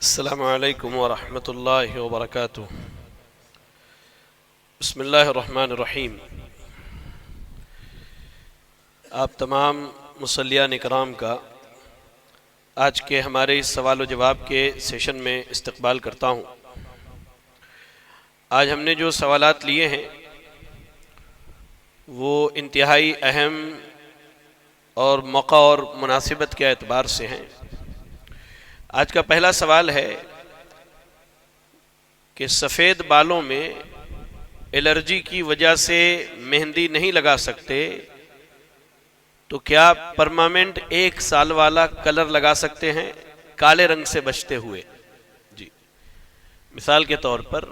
السلام علیکم ورحمۃ اللہ وبرکاتہ۔ بسم اللہ الرحمن الرحیم۔ آپ تمام مصلیان اکرام کا آج کے ہمارے اس سوال و جواب کے سیشن میں استقبال کرتا ہوں۔ آج ہم نے جو سوالات لیے ہیں وہ انتہائی اہم اور موقع اور مناسبت کے اعتبار سے ہیں۔ آج کا پہلا سوال ہے کہ سفید بالوں میں الرجی کی وجہ سے مہندی نہیں لگا سکتے تو کیا پرماننٹ 1 سال والا کلر لگا سکتے ہیں کالے رنگ سے بچتے ہوئے؟ جی، مثال کے طور پر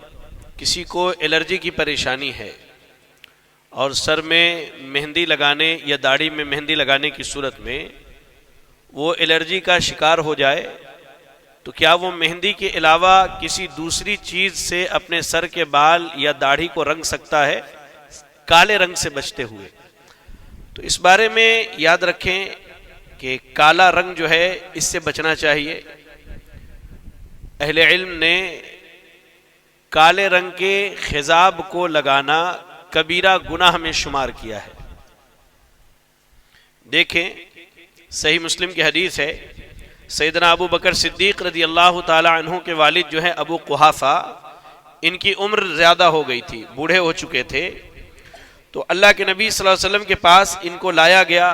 کسی کو الرجی کی پریشانی ہے اور سر میں مہندی لگانے یا داڑھی میں مہندی لگانے کی صورت میں وہ الرجی کا شکار ہو جائے تو کیا وہ مہندی کے علاوہ کسی دوسری چیز سے اپنے سر کے بال یا داڑھی کو رنگ سکتا ہے کالے رنگ سے بچتے ہوئے؟ تو اس بارے میں یاد رکھیں کہ کالا رنگ جو ہے اس سے بچنا چاہیے۔ اہل علم نے کالے رنگ کے خضاب کو لگانا کبیرہ گناہ میں شمار کیا ہے۔ دیکھیں، صحیح مسلم کی حدیث ہے، سیدنا ابو بکر صدیق رضی اللہ تعالی عنہ کے والد جو ہیں ابو قحافہ، ان کی عمر زیادہ ہو گئی تھی، بوڑھے ہو چکے تھے، تو اللہ کے نبی صلی اللہ علیہ وسلم کے پاس ان کو لایا گیا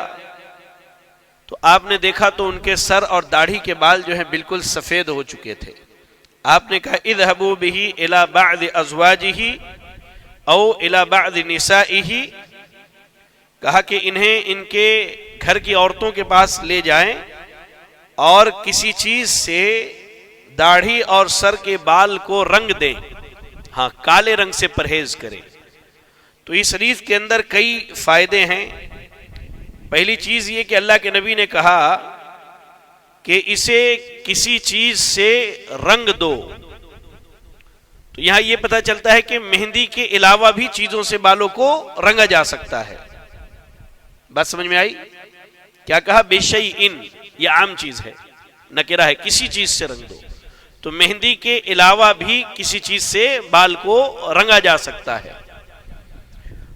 تو آپ نے دیکھا تو ان کے سر اور داڑھی کے بال جو ہیں بالکل سفید ہو چکے تھے۔ آپ نے کہا اذهبوا به الى بعض ازواجه او الى بعض نسائه، کہا کہ انہیں ان کے گھر کی عورتوں کے پاس لے جائیں اور کسی چیز سے داڑھی اور سر کے بال کو رنگ دیں، ہاں کالے رنگ سے پرہیز کریں۔ تو اس حدیث کے اندر کئی فائدے ہیں۔ پہلی چیز یہ کہ اللہ کے نبی نے کہا کہ اسے کسی چیز سے رنگ دو، تو یہاں یہ پتہ چلتا ہے کہ مہندی کے علاوہ بھی چیزوں سے بالوں کو رنگا جا سکتا ہے۔ بات سمجھ میں آئی؟ کیا کہا؟ بشیئن، یہ عام چیز ہے، نکرہ ہے، کسی چیز سے رنگ دو۔ تو مہندی کے علاوہ بھی کسی چیز سے بال کو رنگا جا سکتا ہے۔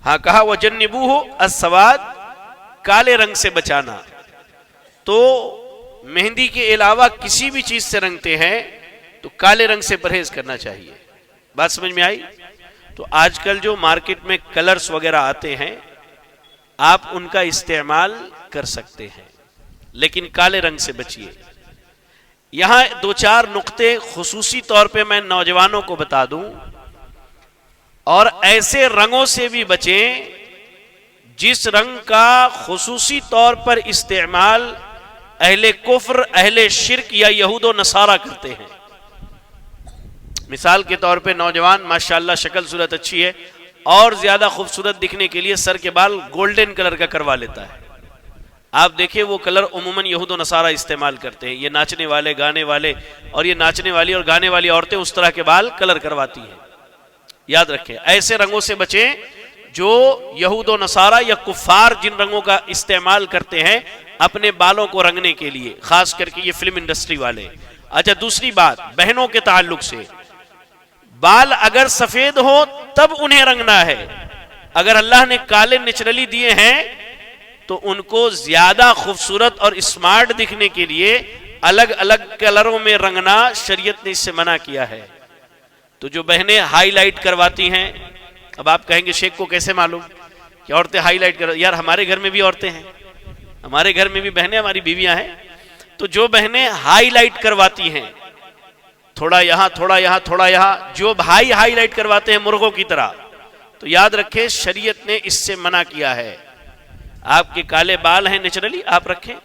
ہاں کہا وَجَنِّبُوهُ السَّوَادَ، کالے رنگ سے بچانا۔ تو مہندی کے علاوہ کسی بھی چیز سے رنگتے ہیں تو کالے رنگ سے پرہیز کرنا چاہیے۔ بات سمجھ میں آئی؟ تو آج کل جو مارکیٹ میں کلرز وغیرہ آتے ہیں آپ ان کا استعمال کر سکتے ہیں، لیکن کالے رنگ سے بچیے۔ یہاں 2-4 نقطے خصوصی طور پہ میں نوجوانوں کو بتا دوں، اور ایسے رنگوں سے بھی بچیں جس رنگ کا خصوصی طور پر استعمال اہل کفر، اہل شرک یا یہود و نصارہ کرتے ہیں۔ مثال کے طور پہ نوجوان ماشاءاللہ شکل صورت اچھی ہے اور زیادہ خوبصورت دکھنے کے لیے سر کے بال گولڈن کلر کا کروا لیتا ہے۔ آپ دیکھیں وہ کلر عموماً یہود و نصارہ استعمال کرتے ہیں، یہ ناچنے والے، گانے والے، اور یہ ناچنے والی اور گانے والی عورتیں اس طرح کے بال کلر کرواتی ہیں۔ یاد رکھیں ایسے رنگوں سے بچیں جو یہود و نصارہ یا کفار جن رنگوں کا استعمال کرتے ہیں اپنے بالوں کو رنگنے کے لیے، خاص کر کے یہ فلم انڈسٹری والے۔ اچھا، دوسری بات بہنوں کے تعلق سے، بال اگر سفید ہو تب انہیں رنگنا ہے۔ اگر اللہ نے کالے نیچرلی دیے ہیں تو ان کو زیادہ خوبصورت اور اسمارٹ دکھنے کے لیے الگ الگ کلروں میں رنگنا شریعت نے اس سے منع کیا ہے۔ تو جو بہنیں ہائی لائٹ کرواتی ہیں، اب آپ کہیں گے شیخ کو کیسے معلوم کہ عورتیں ہائی لائٹ کر؟ یار ہمارے گھر میں بھی عورتیں ہیں، ہمارے گھر میں بھی بہنیں، ہماری بیویاں ہیں۔ تو جو بہنیں ہائی لائٹ کرواتی ہیں، تھوڑا یہاں تھوڑا یہاں تھوڑا یہاں، جو بھائی ہائی لائٹ کرواتے ہیں مرغوں کی طرح، تو یاد رکھیں شریعت نے اس سے منع کیا ہے۔ آپ کے کالے بال ہیں نیچرلی، آپ رکھیں،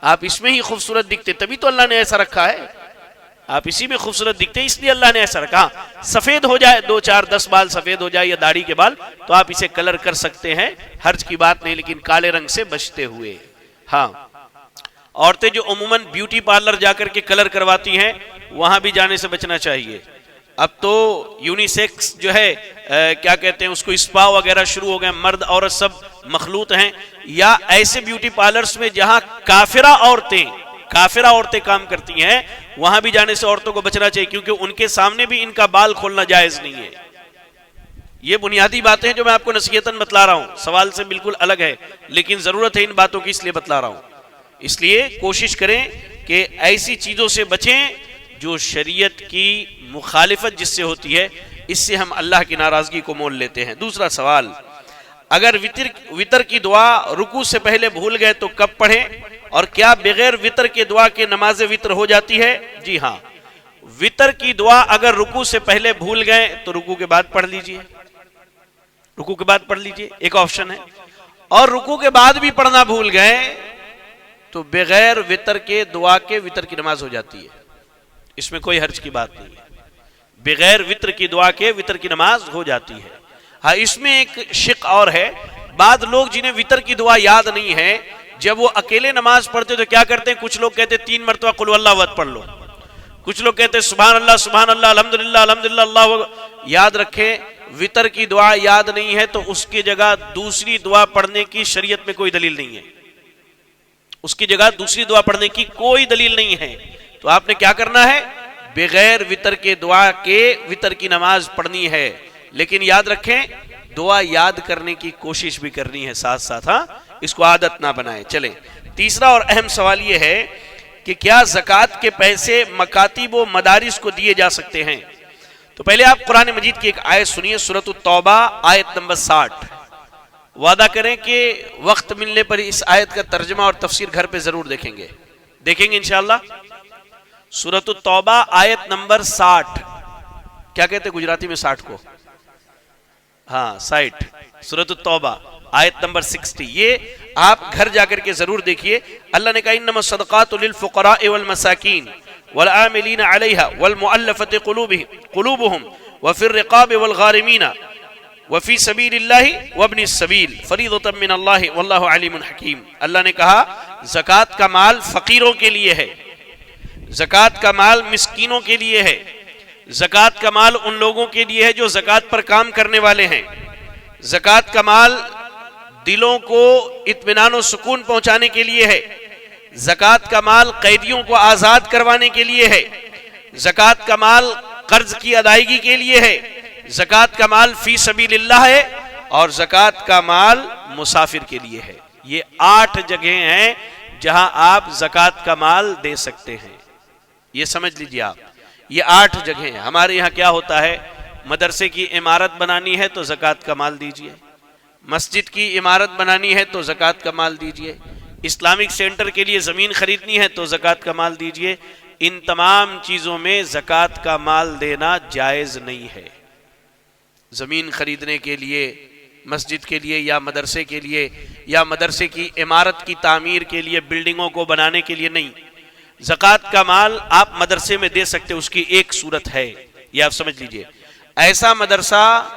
آپ اس میں ہی خوبصورت دکھتے، تبھی تو اللہ نے ایسا رکھا ہے، آپ اسی میں خوبصورت دکھتے اس لیے اللہ نے ایسا رکھا۔ سفید ہو جائے 2-4-10 بال سفید ہو جائے یا داڑھی کے بال تو آپ اسے کلر کر سکتے ہیں، حرج کی بات نہیں، لیکن کالے رنگ سے بچتے ہوئے۔ ہاں، عورتیں جو عموماً بیوٹی پارلر جا کر کے کلر کرواتی ہیں وہاں بھی جانے سے بچنا چاہیے۔ اب تو یونی سیکس جو ہے کیا کہتے ہیں اس کو، اسپا وغیرہ شروع ہو گئے، مرد عورت سب مخلوط ہیں، یا ایسے بیوٹی پارلرز میں جہاں کافرہ عورتیں کافرہ عورتیں کام کرتی ہیں وہاں بھی جانے سے عورتوں کو بچنا چاہیے، کیونکہ ان کے سامنے بھی ان کا بال کھولنا جائز نہیں ہے۔ یہ بنیادی باتیں ہیں جو میں آپ کو نصیحتاً بتلا رہا ہوں، سوال سے بالکل الگ ہے، لیکن ضرورت ہے ان باتوں کی اس لیے بتلا رہا ہوں۔ اس لیے کوشش کریں کہ ایسی چیزوں سے بچیں جو شریعت کی مخالفت جس سے ہوتی ہے، اس سے ہم اللہ کی ناراضگی کو مول لیتے ہیں۔ دوسرا سوال، اگر وطر کی دعا رکوع سے پہلے بھول گئے تو کب پڑھیں، اور کیا بغیر وطر کے دعا کے نماز وطر ہو جاتی ہے؟ جی ہاں، وطر کی دعا اگر رکوع سے پہلے بھول گئے تو رکوع کے بعد پڑھ لیجئے، رکوع کے بعد پڑھ لیجئے، ایک آپشن ہے۔ اور رکوع کے بعد بھی پڑھنا بھول گئے تو بغیر وطر کے دعا کے وطر کی نماز ہو جاتی ہے، اس میں کوئی حرج کی بات نہیں ہے، بغیر وطر کی دعا کے وطر کی نماز ہو جاتی ہے۔ ہاں، اس میں ایک شق اور ہے، بعض لوگ جنہیں وطر کی دعا یاد نہیں ہے، جب وہ اکیلے نماز پڑھتے تو کیا کرتے ہیں، کچھ لوگ کہتے ہیں 3 مرتبہ قل اللہ احد پڑھ لو، کچھ لوگ کہتے ہیں سبحان اللہ الحمدللہ الحمدللہ اللہ۔ یاد رکھیں، وطر کی دعا یاد نہیں ہے تو اس کی جگہ دوسری دعا پڑھنے کی شریعت میں کوئی دلیل نہیں ہے، اس کی جگہ دوسری دعا پڑھنے کی کوئی دلیل نہیں ہے۔ تو آپ نے کیا کرنا ہے، بغیر وطر کے دعا کے وطر کی نماز پڑھنی ہے، لیکن یاد رکھیں دعا یاد کرنے کی کوشش بھی کرنی ہے ساتھ ساتھ، ہاں، اس کو عادت نہ بنائیں۔ چلیں، تیسرا اور اہم سوال یہ ہے کہ کیا زکوٰۃ کے پیسے مکاتب و مدارس کو دیے جا سکتے ہیں؟ تو پہلے آپ قرآن مجید کی ایک آیت سنیے، سورۃ التوبہ آیت نمبر 60۔ وعدہ کریں کہ وقت ملنے پر اس آیت کا ترجمہ اور تفسیر گھر پہ ضرور دیکھیں گے انشاءاللہ۔ سورۃ التوبہ آیت نمبر 60، کیا کہتے ہیں گجراتی میں 60 کو؟ ہاں 60، سورۃ التوبہ آیت نمبر 60، یہ آپ گھر جا کر کے ضرور دیکھیے۔ اللہ نے کہا انما الصدقات للفقراء والمساکین والعاملین علیہا والمؤلفۃ قلوبہم وفی الرقاب والغارمین وفی سبیل اللہ وابن السبیل فریضۃ من اللہ واللہ علیم حکیم۔ اللہ نے کہا زکوٰۃ کا مال فقیروں کے لیے ہے، زکوٰۃ کا مال مسکینوں کے لیے ہے، زکوٰۃ کا مال ان لوگوں کے لیے ہے جو زکوٰۃ پر کام کرنے والے ہیں، زکوٰۃ کا مال دلوں کو اطمینان و سکون پہنچانے کے لیے ہے، زکوٰۃ کا مال قیدیوں کو آزاد کروانے کے لیے ہے، زکوٰۃ کا مال قرض کی ادائیگی کے لیے ہے، زکوٰۃ کا مال فی سبیل اللہ ہے، اور زکوٰۃ کا مال مسافر کے لیے ہے۔ یہ 8 جگہیں ہیں جہاں آپ زکوٰۃ کا مال دے سکتے ہیں، یہ سمجھ لیجیے آپ، یہ 8 جگہیں ہیں۔ ہمارے یہاں کیا ہوتا ہے، مدرسے کی عمارت بنانی ہے تو زکوٰۃ کا مال دیجیے، مسجد کی عمارت بنانی ہے تو زکوٰۃ کا مال دیجیے، اسلامک سینٹر کے لیے زمین خریدنی ہے تو زکوٰۃ کا مال دیجیے۔ ان تمام چیزوں میں زکوٰۃ کا مال دینا جائز نہیں ہے، زمین خریدنے کے لیے، مسجد کے لیے یا مدرسے کے لیے، یا مدرسے کی عمارت کی تعمیر کے لیے، بلڈنگوں کو بنانے کے لیے نہیں۔ زکوٰۃ کا مال آپ مدرسے میں دے سکتے، اس کی ایک صورت ہے، یہ آپ سمجھ لیجئے، ایسا مدرسہ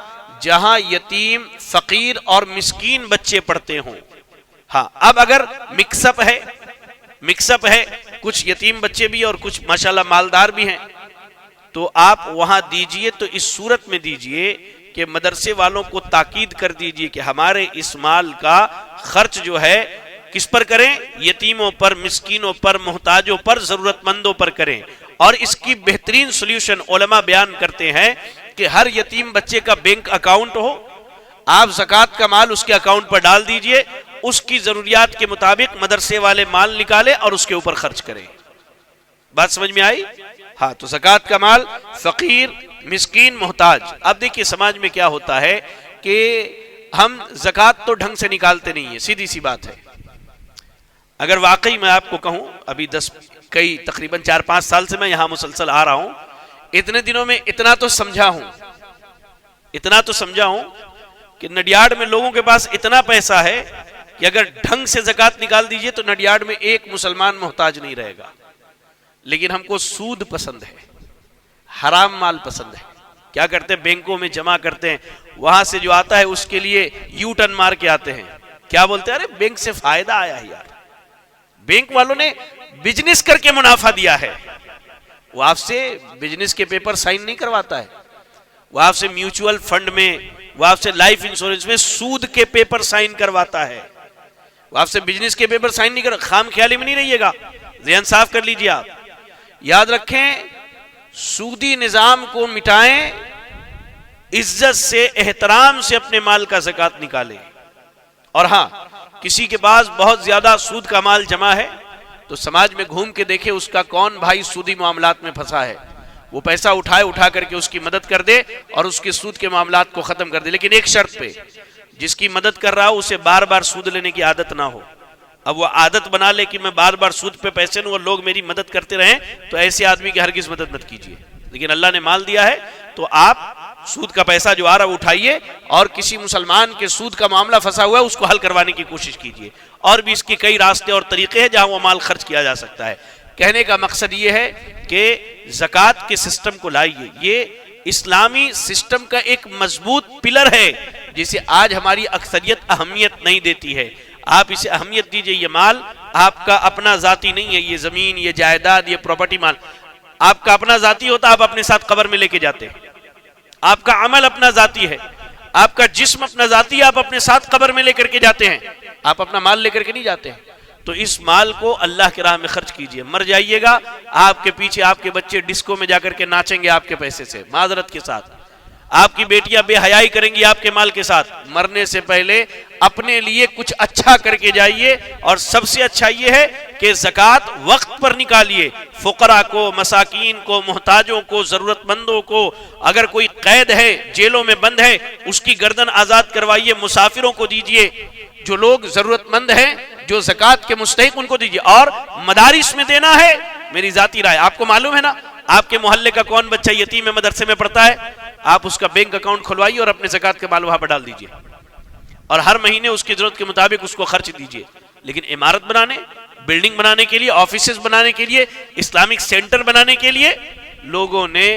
جہاں یتیم، فقیر اور مسکین بچے پڑھتے ہوں۔ ہاں، اب اگر مکس اپ ہے، کچھ یتیم بچے بھی اور کچھ ماشاءاللہ مالدار بھی ہیں، تو آپ وہاں دیجئے، تو اس صورت میں دیجئے کہ مدرسے والوں کو تاکید کر دیجئے کہ ہمارے اس مال کا خرچ جو ہے کس پر کریں، یتیموں پر، مسکینوں پر، محتاجوں پر، ضرورت مندوں پر کریں۔ اور اس کی بہترین سولوشن علماء بیان کرتے ہیں کہ ہر یتیم بچے کا بینک اکاؤنٹ ہو، آپ زکوٰۃ کا مال اس کے اکاؤنٹ پر ڈال دیجئے، اس کی ضروریات کے مطابق مدرسے والے مال نکالیں اور اس کے اوپر خرچ کریں۔ بات سمجھ میں آئی؟ ہاں، تو زکوٰۃ کا مال فقیر، مسکین، محتاج۔ اب دیکھیے سماج میں کیا ہوتا ہے کہ ہم زکوٰۃ تو ڈھنگ سے نکالتے نہیں ہیں، سیدھی سی بات ہے۔ اگر واقعی میں آپ کو کہوں، ابھی تقریباً 4-5 سال سے میں یہاں مسلسل آ رہا ہوں، اتنے دنوں میں اتنا تو سمجھا ہوں کہ نڈیاڈ میں لوگوں کے پاس اتنا پیسہ ہے کہ اگر ڈھنگ سے زکوٰۃ نکال دیجئے تو نڈیاڈ میں ایک مسلمان محتاج نہیں رہے گا۔ لیکن ہم کو سود پسند ہے، حرام مال پسند ہے، کیا کرتے ہیں، بینکوں میں جمع کرتے ہیں، وہاں سے جو آتا ہے اس کے لیے یو ٹرن مار کے آتے ہیں، کیا بولتے ہیں، ارے بینک سے فائدہ آیا ہے یار، بینک والوں نے بزنس کر کے منافع دیا ہے۔ وہ آپ سے بزنس کے پیپر سائن نہیں کرواتا ہے، وہ آپ سے میوچول فنڈ میں، وہ آپ سے لائف انشورنس میں سود کے پیپر سائن کرواتا ہے، وہ آپ سے بزنس کے پیپر سائن نہیں کر، خام خیالی میں نہیں رہیے گا، ذہن صاف کر لیجئے آپ. یاد رکھیں سودی نظام کو مٹائیں، عزت سے احترام سے اپنے مال کا زکوٰۃ نکالیں. اور ہاں کسی کے پاس بہت زیادہ سود کا مال جمع ہے تو سماج میں گھوم کے دیکھے اس کا کون بھائی سودی معاملات میں پھنسا ہے، وہ پیسہ اٹھا کر کے اس کی مدد کر دے اور اس کے سود کے معاملات کو ختم کر دے. لیکن ایک شرط پہ، جس کی مدد کر رہا ہو اسے بار بار سود لینے کی عادت نہ ہو. اب وہ عادت بنا لے کہ میں بار بار سود پہ پیسے لوں اور لوگ میری مدد کرتے رہیں، تو ایسے آدمی کی ہرگز مدد مت کیجیے. لیکن اللہ نے مال دیا ہے تو آپ سود کا پیسہ جو آ رہا وہ اٹھائیے اور کسی مسلمان کے سود کا معاملہ پھنسا ہوا ہے اس کو حل کروانے کی کوشش کیجیے. اور بھی اس کے کئی راستے اور طریقے ہیں جہاں وہ مال خرچ کیا جا سکتا ہے. کہنے کا مقصد یہ ہے کہ زکوٰۃ کے سسٹم کو لائیے. یہ اسلامی سسٹم کا ایک مضبوط پلر ہے جسے آج ہماری اکثریت اہمیت نہیں دیتی ہے. آپ اسے اہمیت دیجئے. یہ مال آپ کا اپنا ذاتی نہیں ہے، یہ زمین، یہ جائیداد، یہ پراپرٹی مال آپ کا اپنا ذاتی ہوتا آپ اپنے ساتھ قبر میں لے کے جاتے. آپ کا عمل اپنا ذاتی ہے، آپ کا جسم اپنا ذاتی ہے، آپ اپنے ساتھ قبر میں لے کر کے جاتے ہیں. آپ اپنا مال لے کر کے نہیں جاتے ہیں. تو اس مال کو اللہ کی راہ میں خرچ کیجئے. مر جائیے گا آپ کے پیچھے آپ کے بچے ڈسکو میں جا کر کے ناچیں گے آپ کے پیسے سے، معذرت کے ساتھ. آپ کی بیٹیاں بے حیائی کریں گی آپ کے مال کے ساتھ. مرنے سے پہلے اپنے لیے کچھ اچھا کر کے جائیے. اور سب سے اچھا یہ ہے کہ زکوٰۃ وقت پر نکالیے. فقراء کو، مساکین کو، محتاجوں کو، ضرورت مندوں کو، اگر کوئی قید ہے جیلوں میں بند ہے اس کی گردن آزاد کروائیے. مسافروں کو دیجئے، جو لوگ ضرورت مند ہیں جو زکوٰۃ کے مستحق ان کو دیجئے. اور مدارس میں دینا ہے، میری ذاتی رائے، آپ کو معلوم ہے نا آپ کے محلے کا کون بچہ یتیم ہے مدرسے میں پڑھتا ہے، آپ اس کا بینک اکاؤنٹ کھلوائیے اور اپنے زکوٰۃ کے مال وہاں پر ڈال دیجئے اور ہر مہینے اس کی ضرورت کے مطابق اس کو خرچ دیجئے. لیکن عمارت بنانے، بلڈنگ بنانے کے لیے، آفیسز بنانے کے لیے، اسلامک سینٹر بنانے کے لیے لوگوں نے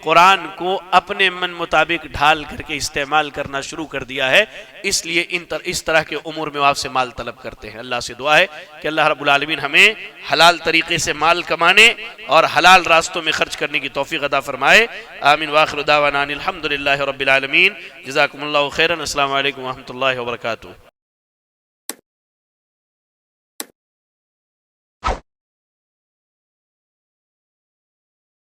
قرآن کو اپنے من مطابق ڈھال کر کے استعمال کرنا شروع کر دیا ہے. اس لیے اس طرح کے امور میں آپ سے مال طلب کرتے ہیں. اللہ سے دعا ہے کہ اللہ رب العالمین ہمیں حلال طریقے سے مال کمانے اور حلال راستوں میں خرچ کرنے کی توفیق عطا فرمائے. آمین. وآخر دعوانا الحمدللہ رب العالمین. جزاکم اللہ خیرا. السلام علیکم ورحمۃ اللہ وبرکاتہ.